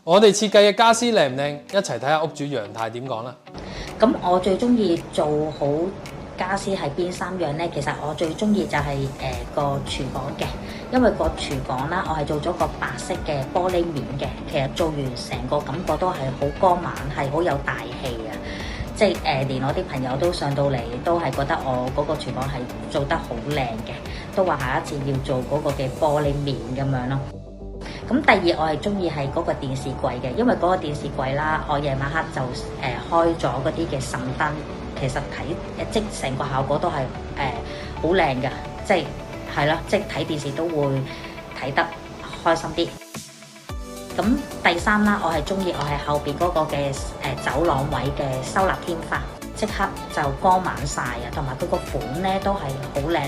我哋設計嘅家私靚唔靚？一齊睇下屋主楊太點講啦。咁我最中意做好家私係邊3樣呢？其實我最中意就係個廚房嘅，因為個廚房啦，我係做咗個白色嘅玻璃面嘅，其實做完成個感覺都係好光猛，係好有大氣啊！即係連我啲朋友都上到嚟，都係覺得我嗰個廚房係做得好靚嘅，都話下一次要做嗰個嘅玻璃面咁樣咯。咁第二我係中意係嗰個電視櫃嘅，因為嗰個電視櫃啦，我夜晚黑就開咗嗰啲嘅滲燈，其實睇即成個效果都係好靚㗎，即係啦，即係睇電視都會睇得開心啲。咁第三啦，我係中意我係後邊嗰個嘅走廊位嘅收納天花，即刻就光猛晒啊！同埋佢個款咧都係好靚。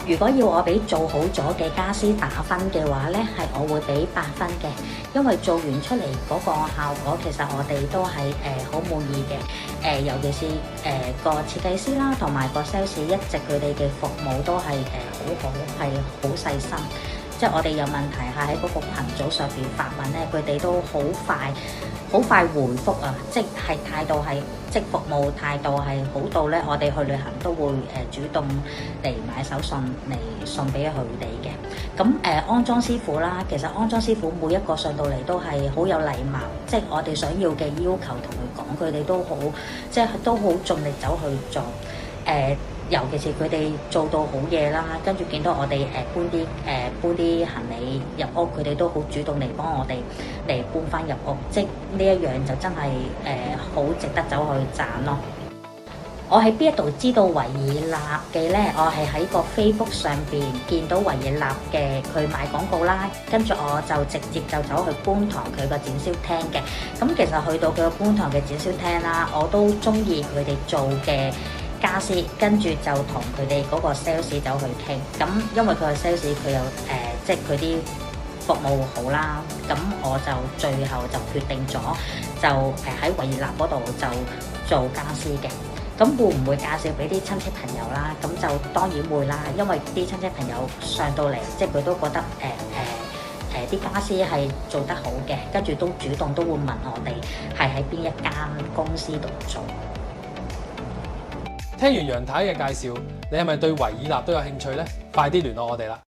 如果要我俾做好咗嘅家私打分嘅話咧，係我會俾8分嘅，因為做完出嚟嗰個效果其實我哋都係好滿意嘅。尤其是個設計師啦，同埋個 sales 一直佢哋嘅服務都係好好，係好細心。即係我哋有問題係喺嗰個群組上邊發問咧，佢哋都好快回覆啊！即係態度係即服務態度係好到咧，我哋去旅行都會主動嚟買手信嚟送俾佢哋嘅。咁安裝師傅啦，其實安裝師傅每一個上到嚟都係好有禮貌，即係我哋想要嘅要求同佢講，佢哋都好即係都好盡力走去做。尤其是佢哋做到好嘢啦，跟住見到我哋搬啲行李入屋，佢哋都好主動嚟幫我哋嚟搬翻入屋，即係呢一樣就真係好值得走去讚咯。我喺邊一度知道維爾納嘅咧？我係喺個 Facebook 上邊見到維爾納嘅佢賣廣告啦，跟住我就直接就走去觀塘佢個展銷廳嘅。咁其實去到佢個觀塘嘅展銷廳啦，我都中意佢哋做嘅家私，跟住就同佢哋嗰個 sales 走去傾。咁因為佢個 sales 佢有即係佢啲服務好啦，咁我就最後就決定咗就喺維爾納嗰度就做家私嘅。咁會唔會介紹俾啲親戚朋友啦？咁就當然會啦，因為啲親戚朋友上到嚟，即係佢都覺得啲家私係做得好嘅，跟住都主動都會問我哋係喺邊一間公司度做。聽完楊太嘅介紹，你係咪對維爾納都有興趣呢？快啲聯絡我哋啦！